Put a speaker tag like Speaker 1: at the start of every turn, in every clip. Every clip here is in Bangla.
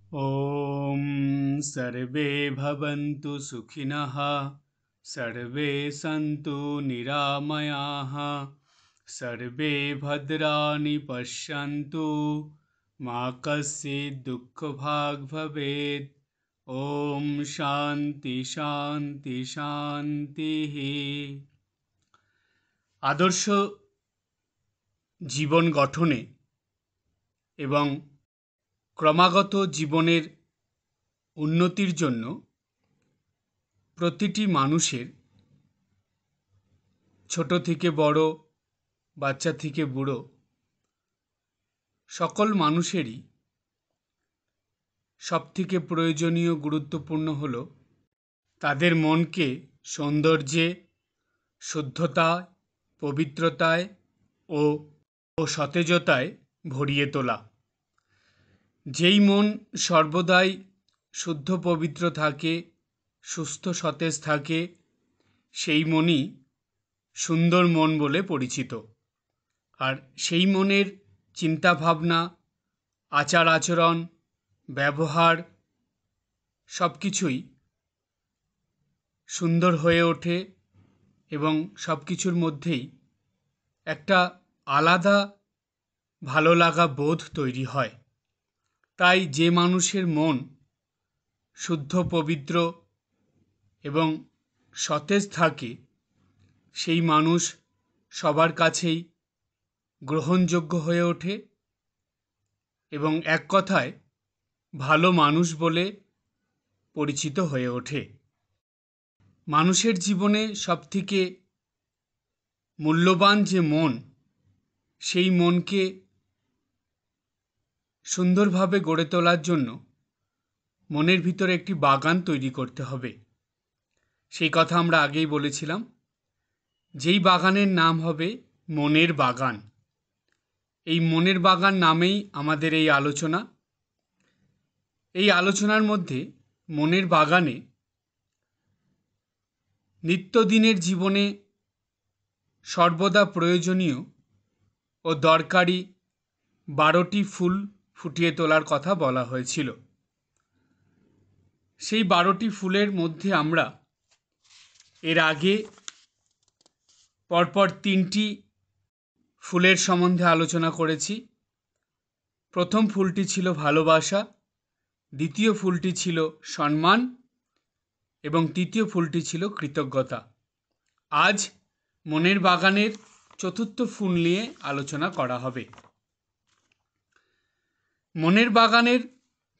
Speaker 1: ॐ सर्वे भवन्तु सुखिनः सर्वे सन्तु निरामयाः सर्वे भद्राणि पश्यन्तु मा कश्चित् दुःखभाग् भवेत्। ॐ शान्ति शान्ति शान्तिः। আদর্শ জীবন গঠনে এবং ক্রমাগত জীবনের উন্নতির জন্য প্রতিটি মানুষের, ছোট থেকে বড়, বাচ্চা থেকে বুড়ো, সকল মানুষেরই সবথেকে প্রয়োজনীয় গুরুত্বপূর্ণ হল তাদের মনকে সৌন্দর্যে, শুদ্ধতায়, পবিত্রতায় ও সতেজতায় ভরিয়ে তোলা। যেই মন সর্বদাই শুদ্ধ পবিত্র থাকে, সুস্থ সতেজ থাকে, সেই মনই সুন্দর মন বলে পরিচিত। আর সেই মনের চিন্তাভাবনা, আচার আচরণ, ব্যবহার সব কিছুই সুন্দর হয়ে ওঠে এবং সব কিছুর মধ্যেই একটা আলাদা ভালো লাগা বোধ তৈরি হয়। তাই যে মানুষের মন শুদ্ধ পবিত্র এবং সতেজ থাকে, সেই মানুষ সবার কাছেই গ্রহণযোগ্য হয়ে ওঠে এবং এক কথায় ভালো মানুষ বলে পরিচিত হয়ে ওঠে। মানুষের জীবনে সবথেকে মূল্যবান যে মন, সেই মনকে সুন্দরভাবে গড়ে তোলার জন্য মনের ভিতরে একটি বাগান তৈরি করতে হবে। সেই কথা আমরা আগেই বলেছিলাম, যেই বাগানের নাম হবে মনের বাগান। এই মনের বাগান নামেই আমাদের এই আলোচনা। এই আলোচনার মধ্যে মনের বাগানে নিত্যদিনের জীবনে সর্বদা প্রয়োজনীয় ও দরকারি 12টি ফুল ফুটিয়ে তোলার কথা বলা হয়েছিল। সেই 12টি ফুলের মধ্যে আমরা এর আগে পরপর 3টি ফুলের সম্বন্ধে আলোচনা করেছি। প্রথম ফুলটি ছিল ভালোবাসা, দ্বিতীয় ফুলটি ছিল সম্মান এবং তৃতীয় ফুলটি ছিল কৃতজ্ঞতা। আজ মনের বাগানের চতুর্থ ফুল নিয়ে আলোচনা করা হবে। মনের বাগানের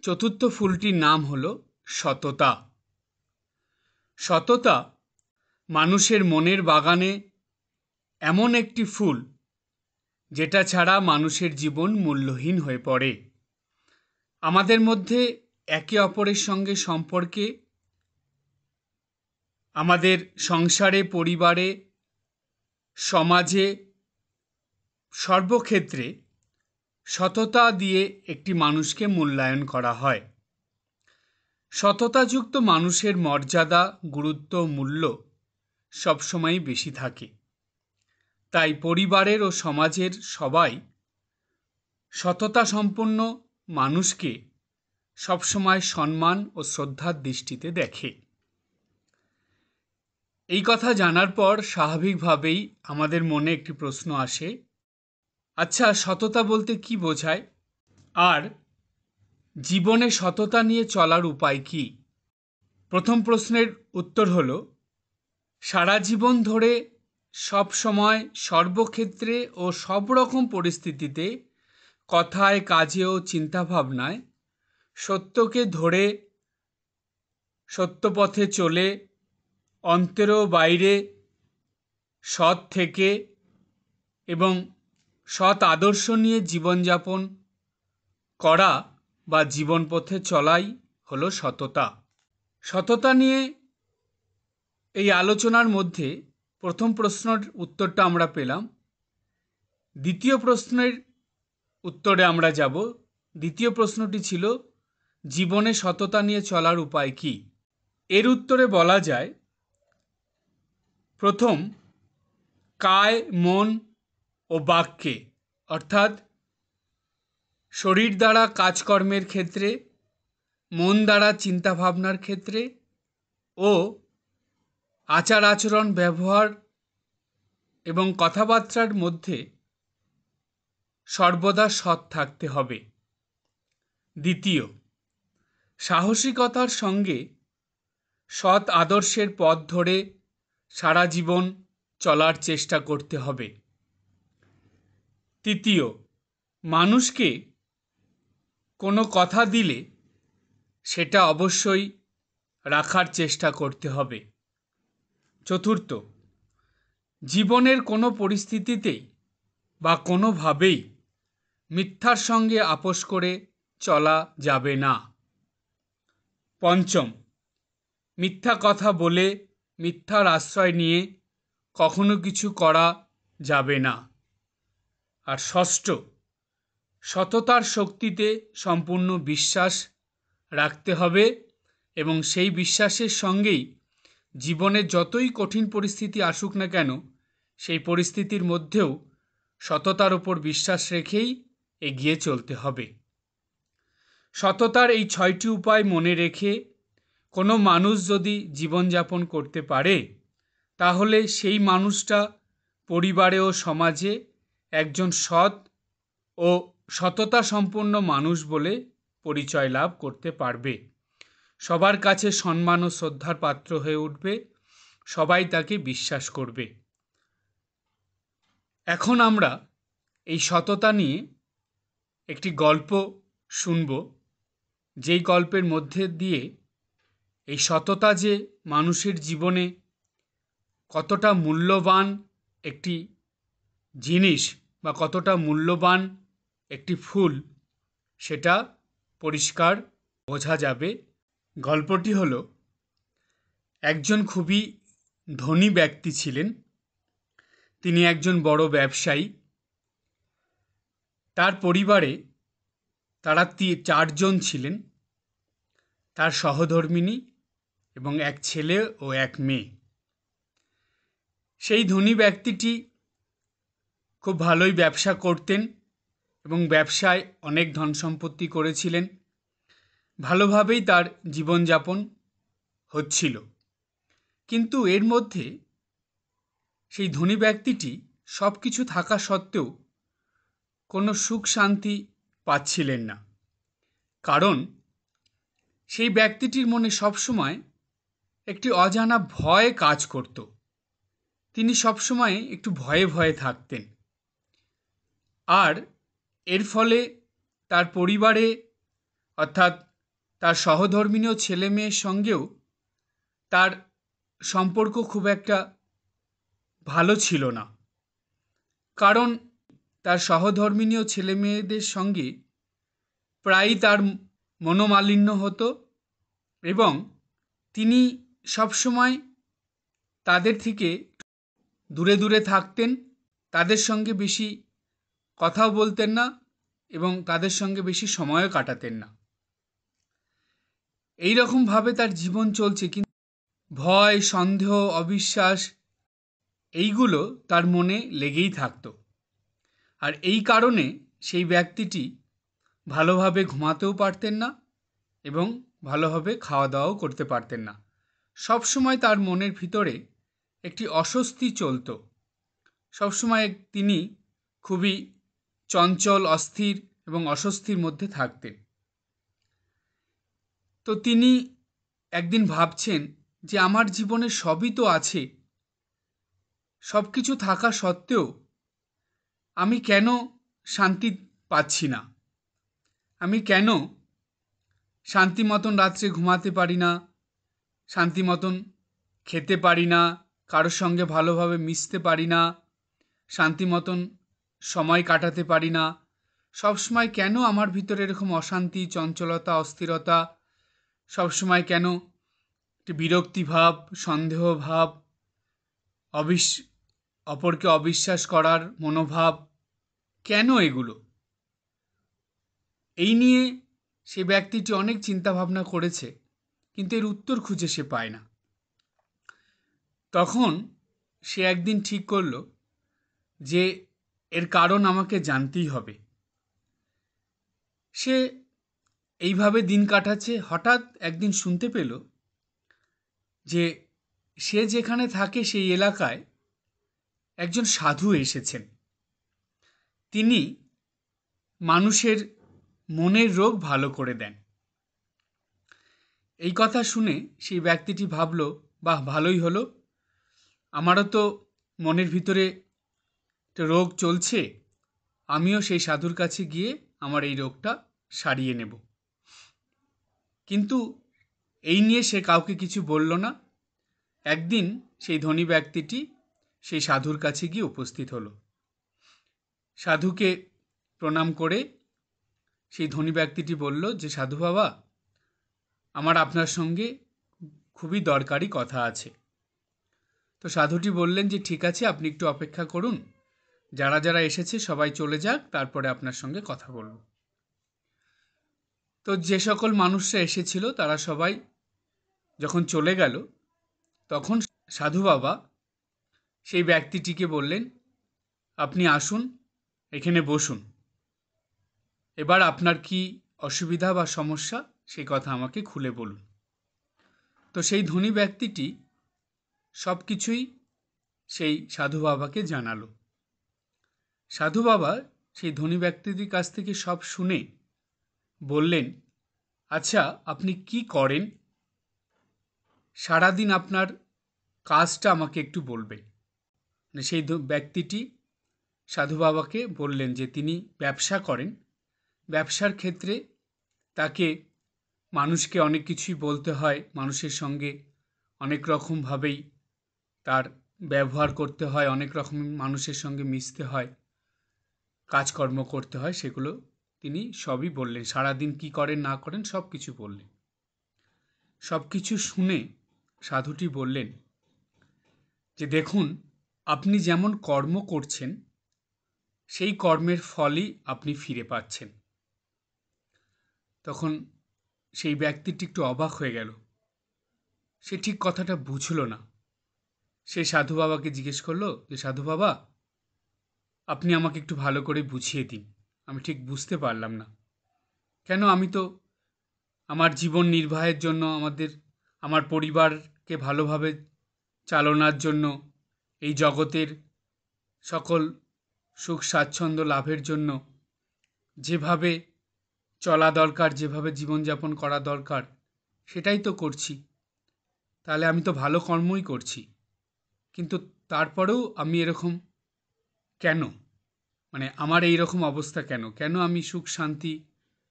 Speaker 1: চতুর্থ ফুলটির নাম হল সততা। সততা মানুষের মনের বাগানে এমন একটি ফুল যেটা ছাড়া মানুষের জীবন মূল্যহীন হয়ে পড়ে। আমাদের মধ্যে একে অপরের সঙ্গে সম্পর্কে, আমাদের সংসারে, পরিবারে, সমাজে, সর্বক্ষেত্রে সততা দিয়ে একটি মানুষকে মূল্যায়ন করা হয়। সততাযুক্ত মানুষের মর্যাদা, গুরুত্ব, মূল্য সবসময়ই বেশি থাকে। তাই পরিবারের ও সমাজের সবাই সততা সম্পন্ন মানুষকে সবসময় সম্মান ও শ্রদ্ধার দৃষ্টিতে দেখে। এই কথা জানার পর স্বাভাবিকভাবেই আমাদের মনে একটি প্রশ্ন আসে, আচ্ছা, সততা বলতে কি বোঝায়? আর জীবনে সততা নিয়ে চলার উপায় কি? প্রথম প্রশ্নের উত্তর হলো, সারা জীবন ধরে সব সময়, সর্বক্ষেত্রে ও সব রকম পরিস্থিতিতে, কথায়, কাজে ও চিন্তাভাবনায় সত্যকে ধরে, সত্য পথে চলে, অন্তরে ও বাইরে সৎ থেকে এবং সৎ আদর্শ নিয়ে জীবনযাপন করা বা জীবন পথে চলাই হলো সততা। সততা নিয়ে এই আলোচনার মধ্যে প্রথম প্রশ্নের উত্তরটা আমরা পেলাম। দ্বিতীয় প্রশ্নের উত্তরে আমরা যাব। দ্বিতীয় প্রশ্নটি ছিল, জীবনে সততা নিয়ে চলার উপায় কি? এর উত্তরে বলা যায়, প্রথম, কায়, মন ও বাক্যে, অর্থাৎ শরীর দ্বারা কাজকর্মের ক্ষেত্রে মন দ্বারা চিন্তাভাবনার ক্ষেত্রে ও আচার আচরণ ব্যবহার এবং কথাবার্তার মধ্যে সর্বদা সৎ থাকতে হবে। দ্বিতীয়, সাহসিকতার সঙ্গে সৎ আদর্শের পথ ধরে সারা জীবন চলার চেষ্টা করতে হবে। তৃতীয়, মানুষকে কোনো কথা দিলে সেটা অবশ্যই রাখার চেষ্টা করতে হবে। চতুর্থ, জীবনের কোনো পরিস্থিতিতেই বা কোনোভাবেই মিথ্যার সঙ্গে আপোষ করে চলা যাবে না। পঞ্চম, মিথ্যা কথা বলে মিথ্যার আশ্রয় নিয়ে কখনো কিছু করা যাবে না। আর ষষ্ঠ, সততার শক্তিতে সম্পূর্ণ বিশ্বাস রাখতে হবে এবং সেই বিশ্বাসের সঙ্গেই জীবনে যতই কঠিন পরিস্থিতি আসুক না কেন সেই পরিস্থিতির মধ্যেও সততার ওপর বিশ্বাস রেখেই এগিয়ে চলতে হবে। সততার এই 6টি উপায় মনে রেখে কোনো মানুষ যদি জীবনযাপন করতে পারে তাহলে সেই মানুষটা পরিবারে ও সমাজে একজন সৎ ও সততা সম্পন্ন মানুষ বলে পরিচয় লাভ করতে পারবে। সবার কাছে সম্মান ও শ্রদ্ধার পাত্র হয়ে উঠবে, সবাই তাকে বিশ্বাস করবে। এখন আমরা এই সততা নিয়ে একটি গল্প শুনব, যেই গল্পের মধ্যে দিয়ে এই সততা যে মানুষের জীবনে কতটা মূল্যবান একটি জিনিস বা কতটা মূল্যবান একটি ফুল সেটা পরিষ্কার বোঝা যাবে। গল্পটি হলো, একজন খুবই ধনী ব্যক্তি ছিলেন। তিনি একজন বড় ব্যবসায়ী। তার পরিবারে তারা 4 জন ছিলেন, তার সহধর্মিণী এবং এক ছেলে ও এক মেয়ে। সেই ধনী ব্যক্তিটি খুব ভালোই ব্যবসা করতেন এবং ব্যবসায় অনেক ধন সম্পত্তি করেছিলেন। ভালোভাবেই তার জীবনযাপন হচ্ছিল, কিন্তু এর মধ্যে সেই ধনী ব্যক্তিটি সব কিছু থাকা সত্ত্বেও কোনো সুখ শান্তি পাচ্ছিলেন না। কারণ সেই ব্যক্তিটির মনে সবসময় একটি অজানা ভয় কাজ করত। তিনি সবসময় একটু ভয়ে ভয়ে থাকতেন। আর এর ফলে তার পরিবারে অর্থাৎ তার সহধর্মিণী ও ছেলে মেয়ের সঙ্গেও তার সম্পর্ক খুব একটা ভালো ছিল না। কারণ তার সহধর্মিণী ও ছেলে মেয়েদের সঙ্গে প্রায়ই তার মনোমালিন্য হতো এবং তিনি সবসময় তাদের থেকে দূরে দূরে থাকতেন, তাদের সঙ্গে বেশি কথাও বলতেন না এবং তাদের সঙ্গে বেশি সময়ও কাটাতেন না। এই রকমভাবে তার জীবন চলছে, কিন্তু ভয়, সন্দেহ, অবিশ্বাস এইগুলো তার মনে লেগেই থাকতো। আর এই কারণে সেই ব্যক্তিটি ভালোভাবে ঘুমাতেও পারতেন না এবং ভালোভাবে খাওয়া দাওয়াও করতে পারতেন না। সবসময় তার মনের ভিতরে একটি অস্বস্তি চলত। সবসময় তিনি খুবই চঞ্চল, অস্থির এবং অস্বস্তির মধ্যে থাকতেন। তো তিনি একদিন ভাবছেন যে আমার জীবনে সবই তো আছে, সব কিছু থাকা সত্ত্বেও আমি কেন শান্তি পাচ্ছি না? আমি কেন শান্তি মতন রাত্রে ঘুমাতে পারি না, শান্তি মতন খেতে পারি না, কারোর সঙ্গে ভালোভাবে মিশতে পারি না, শান্তি মতন সময় কাটাতে পারি না? সবসময় কেন আমার ভিতরে এরকম অশান্তি, চঞ্চলতা, অস্থিরতা, সবসময় কেন একটি বিরক্তিভাব, সন্দেহভাব, অপরকে অবিশ্বাস করার মনোভাব, কেন এগুলো? এই নিয়ে সে ব্যক্তিটি অনেক চিন্তাভাবনা করেছে, কিন্তু এর উত্তর খুঁজে সে পায় না। তখন সে একদিন ঠিক করল যে এর কারণ আমাকে জানতেই হবে। সে এইভাবে দিন কাটাচ্ছে। হঠাৎ একদিন শুনতে পেল যে সে যেখানে থাকে সেই এলাকায় একজন সাধু এসেছেন। তিনি মানুষের মনের রোগ ভালো করে দেন। এই কথা শুনে সেই ব্যক্তিটি ভাবল, বাহ, ভালোই হলো, আমারও তো মনের ভিতরে একটা রোগ চলছে, আমিও সেই সাধুর কাছে গিয়ে আমার এই রোগটা সারিয়ে নেব। কিন্তু এই নিয়ে সে কাউকে কিছু বলল না। একদিন সেই ধনী ব্যক্তিটি সেই সাধুর কাছে গিয়ে উপস্থিত হলো। সাধুকে প্রণাম করে সেই ধনী ব্যক্তিটি বলল যে, সাধু বাবা, আমার আপনার সঙ্গে খুবই দরকারি কথা আছে। তো সাধুটি বললেন যে, ঠিক আছে, আপনি একটু অপেক্ষা করুন, যারা যারা এসেছে সবাই চলে যাক, তারপরে আপনার সঙ্গে কথা বলব। তো যে সকল মানুষরা এসেছিল তারা সবাই যখন চলে গেল, তখন সাধু বাবা সেই ব্যক্তিটিকে বললেন, আপনি আসুন, এখানে বসুন, এবার আপনার কি অসুবিধা বা সমস্যা সেই কথা আমাকে খুলে বলুন। তো সেই ধনী ব্যক্তিটি সব কিছুই সেই সাধু বাবাকে জানালো। সাধু বাবা সেই ধনী ব্যক্তিটির কাছ থেকে সব শুনে বললেন, আচ্ছা, আপনি কি করেন? সারাদিন আপনার কাজটা আমাকে একটু বলবেন। সেই ব্যক্তিটি সাধু বাবাকে বললেন যে তিনি ব্যবসা করেন। ব্যবসার ক্ষেত্রে তাকে মানুষকে অনেক কিছুই বলতে হয়, মানুষের সঙ্গে অনেক রকমভাবেই তার ব্যবহার করতে হয়, অনেক রকম মানুষের সঙ্গে মিশতে হয়, কাজকর্ম করতে হয়, সেগুলো তিনি সবই বললেন। সারাদিন কি করেন না করেন সব কিছু বললেন। সব কিছু শুনে সাধুটি বললেন যে, দেখুন, আপনি যেমন কর্ম করছেন সেই কর্মের ফলই আপনি ফিরে পাচ্ছেন। তখন সেই ব্যক্তিটি একটু অবাক হয়ে গেল। সে ঠিক কথাটা বুঝল না। সে সাধু বাবাকে জিজ্ঞেস করলো যে, সাধু বাবা, আপনি আমাকে একটু ভালো করে বুঝিয়ে দিন, আমি ঠিক বুঝতে পারলাম না। কেন, আমি তো আমার জীবন নির্বাহের জন্য, আমার পরিবারকে ভালোভাবে চালনার জন্য, এই জগতের সকল সুখ স্বাচ্ছন্দ্য লাভের জন্য যেভাবে চলা দরকার, যেভাবে জীবনযাপন করা দরকার, সেটাই তো করছি। তাহলে আমি তো ভালো কর্মই করছি, কিন্তু তারপরেও আমি এরকম কেন? আমার এই রকম অবস্থা কেন? কেন আমি সুখ শান্তি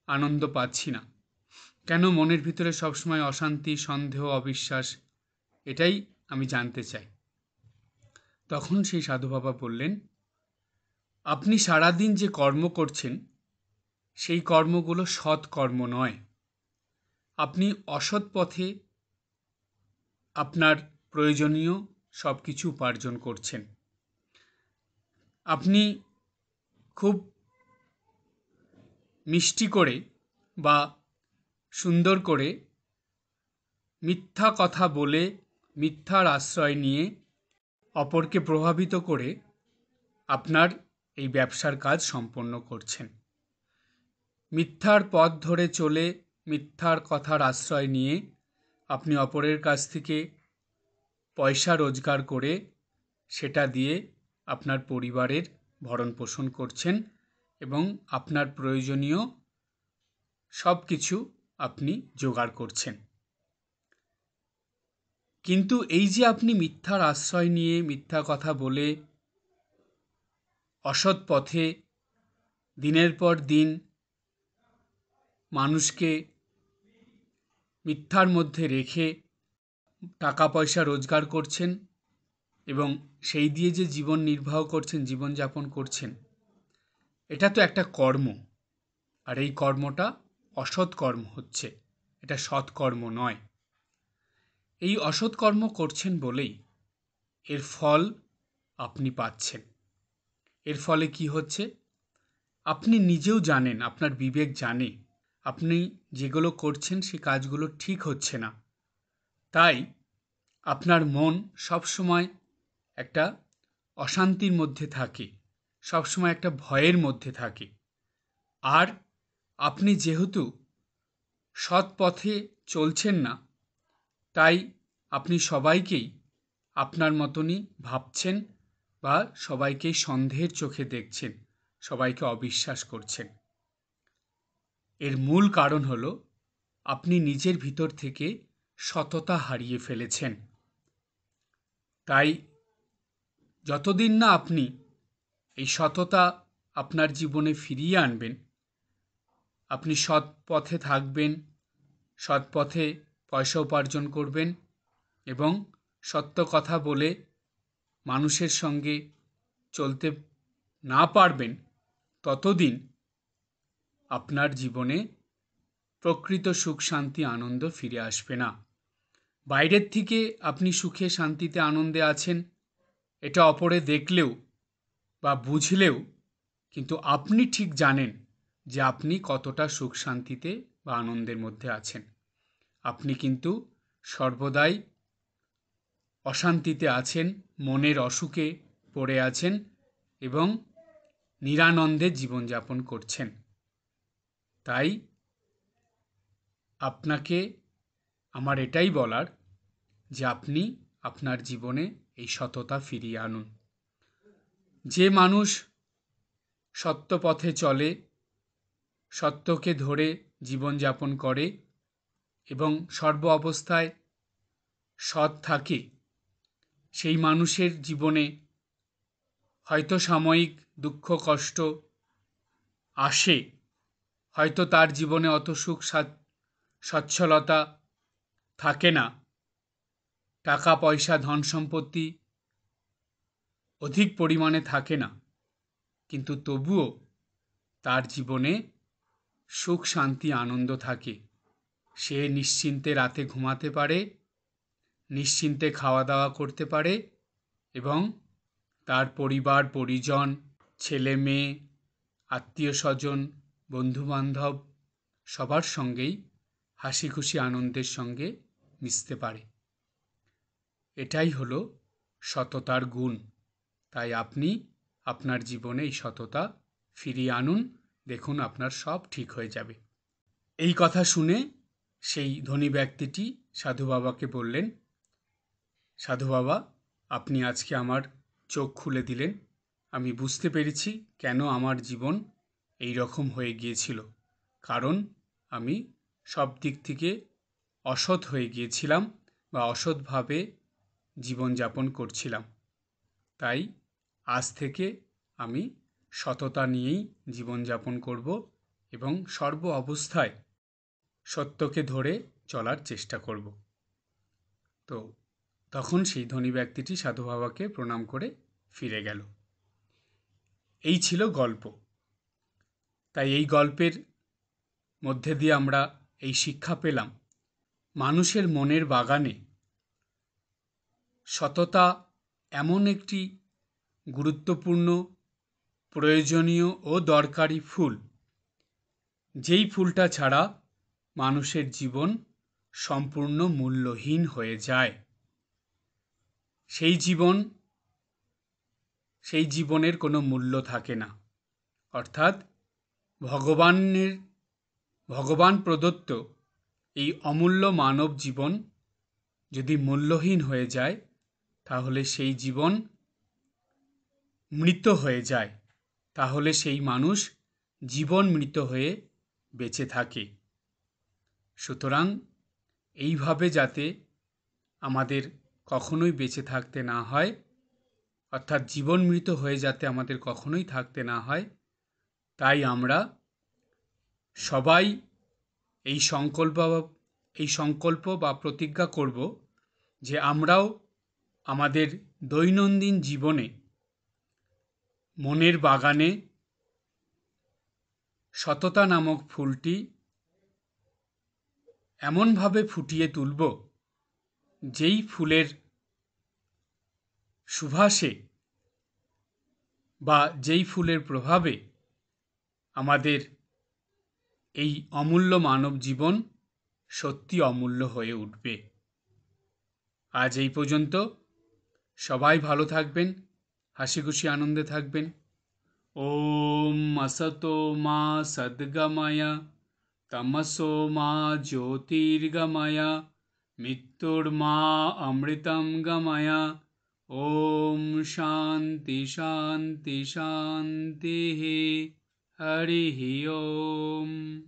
Speaker 1: আনন্দ পাচ্ছি না? কেন মনের ভিতরে সবসময় অশান্তি, সন্দেহ, অবিশ্বাস? এটাই আমি জানতে চাই। তখন সেই সাধু বাবা বললেন, আপনি সারাদিন যে কর্ম করছেন সেই কর্মগুলো সৎ কর্ম নয়। আপনি অসৎ পথে আপনার প্রয়োজনীয় সব কিছু উপার্জন করছেন। আপনি খুব মিষ্টি করে বা সুন্দর করে মিথ্যা কথা বলে, মিথ্যার আশ্রয় নিয়ে, অপরকে প্রভাবিত করে আপনার এই ব্যবসার কাজ সম্পন্ন করছেন। মিথ্যার পথ ধরে চলে, মিথ্যার কথার আশ্রয় নিয়ে আপনি অপরের কাছ থেকে পয়সা রোজগার করে সেটা দিয়ে আপনার পরিবারের ভরণ পোষণ করছেন এবং আপনার প্রয়োজনীয় সব কিছু আপনি জোগাড় করছেন। কিন্তু এই যে আপনি মিথ্যার আশ্রয় নিয়ে, মিথ্যা কথা বলে, অসৎ পথে দিনের পর দিন মানুষকে মিথ্যার মধ্যে রেখে টাকা পয়সা রোজগার করছেন এবং সেই দিয়ে যে জীবন নির্বাহ করছেন, জীবনযাপন করছেন, এটা তো একটা কর্ম। আর এই কর্মটা অসৎ কর্ম হচ্ছে, এটা সৎ কর্ম নয়। এই অসৎ কর্ম করছেন বলেই এর ফল আপনি পাচ্ছেন। এর ফলে কি হচ্ছে? আপনি নিজেও জানেন, আপনার বিবেক জানে আপনি যেগুলো করছেন সে কাজগুলো ঠিক হচ্ছে না। তাই আপনার মন সবসময় একটা অশান্তির মধ্যে থাকে, সবসময় একটা ভয়ের মধ্যে থাকে। আর আপনি যেহেতু সৎ পথে চলছেন না, তাই আপনি সবাইকেই আপনার মতনই ভাবছেন বা সবাইকেই সন্দেহের চোখে দেখছেন, সবাইকে অবিশ্বাস করছেন। এর মূল কারণ হলো আপনি নিজের ভিতর থেকে সততা হারিয়ে ফেলেছেন। তাই যতদিন না আপনি এই সততা আপনার জীবনে ফিরিয়ে আনবেন, আপনি সৎ পথে থাকবেন, সৎ পথে পয়সা উপার্জন করবেন এবং সত্য কথা বলে মানুষের সঙ্গে চলতে না পারবেন, ততদিন আপনার জীবনে প্রকৃত সুখ শান্তি আনন্দ ফিরে আসবে না। বাইরের থেকে আপনি সুখে শান্তিতে আনন্দে আছেন, এটা অপরে দেখলেও বা বুঝলেও কিন্তু আপনি ঠিক জানেন যে আপনি কতটা সুখ শান্তিতে বা আনন্দের মধ্যে আছেন। আপনি কিন্তু সর্বদাই অশান্তিতে আছেন, মনের অসুখে পড়ে আছেন এবং নিরানন্দে জীবনযাপন করছেন। তাই আপনাকে আমার এটাই বলার যে আপনি আপনার জীবনে এই সততা ফিরিয়ে আনুন। যে মানুষ সত্য পথে চলে, সত্যকে ধরে জীবনযাপন করে এবং সর্ব অবস্থায় সৎ থাকে, সেই মানুষের জীবনে হয়তো সাময়িক দুঃখ কষ্ট আসে, হয়তো তার জীবনে অত সুখ সচ্ছলতা থাকে না, টাকা পয়সা ধন সম্পত্তি অধিক পরিমাণে থাকে না, কিন্তু তবুও তার জীবনে সুখ শান্তি আনন্দ থাকে। সে নিশ্চিন্তে রাতে ঘুমাতে পারে, নিশ্চিন্তে খাওয়া দাওয়া করতে পারে এবং তার পরিবার পরিজন, ছেলে মেয়ে, আত্মীয় স্বজন, বন্ধুবান্ধব সবার সঙ্গেই হাসি খুশি আনন্দের সঙ্গে মিশতে পারে। এটাই হলো সততার গুণ। তাই আপনি আপনার জীবনে এই সততা ফিরিয়ে আনুন, দেখুন আপনার সব ঠিক হয়ে যাবে। এই কথা শুনে সেই ধনী ব্যক্তিটি সাধু বাবাকে বললেন, সাধু বাবা, আপনি আজকে আমার চোখ খুলে দিলেন। আমি বুঝতে পেরেছি কেন আমার জীবন এই রকম হয়ে গিয়েছিল। কারণ আমি সব দিক থেকে অসৎ হয়ে গিয়েছিলাম বা অসৎভাবে জীবনযাপন করছিলাম। তাই আজ থেকে আমি সততা নিয়েই জীবনযাপন করব এবং সর্ব অবস্থায় সত্যকে ধরে চলার চেষ্টা করব। তো তখন সেই ধনী ব্যক্তিটি সাধু বাবাকে প্রণাম করে ফিরে গেল। এই ছিল গল্প। তাই এই গল্পের মধ্যে দিয়ে আমরা এই শিক্ষা পেলাম, মানুষের মনের বাগানে সততা এমন একটি গুরুত্বপূর্ণ, প্রয়োজনীয় ও দরকারি ফুল, যেই ফুলটা ছাড়া মানুষের জীবন সম্পূর্ণ মূল্যহীন হয়ে যায়। সেই জীবনের কোনো মূল্য থাকে না। অর্থাৎ ভগবান প্রদত্ত এই অমূল্য মানব জীবন যদি মূল্যহীন হয়ে যায়, তাহলে সেই জীবন মৃত হয়ে যায়। তাহলে সেই মানুষ জীবন মৃত হয়ে বেঁচে থাকে। সুতরাং এইভাবে যাতে আমাদের কখনোই বেঁচে থাকতে না হয়, অর্থাৎ জীবন মৃত হয়ে যাতে আমাদের কখনোই থাকতে না হয়, তাই আমরা সবাই এই সংকল্প বা প্রতিজ্ঞা করব যে আমরাও আমাদের দৈনন্দিন জীবনে মনের বাগানে সততা নামক ফুলটি এমনভাবে ফুটিয়ে তুলব, যেই ফুলের সুবাসে বা যেই ফুলের প্রভাবে আমাদের এই অমূল্য মানব জীবন সত্যি অমূল্য হয়ে উঠবে। আজ এই পর্যন্ত। সবাই ভালো থাকবেন, হাসি খুশি আনন্দে থাকবেন। ওম আসতো মা সদ্গময় तमसो मा ज्योतिर्गमय मृत्युर्मा अमृतं गमय ॐ शान्ति शान्ति शान्तिः हरिः ओम्।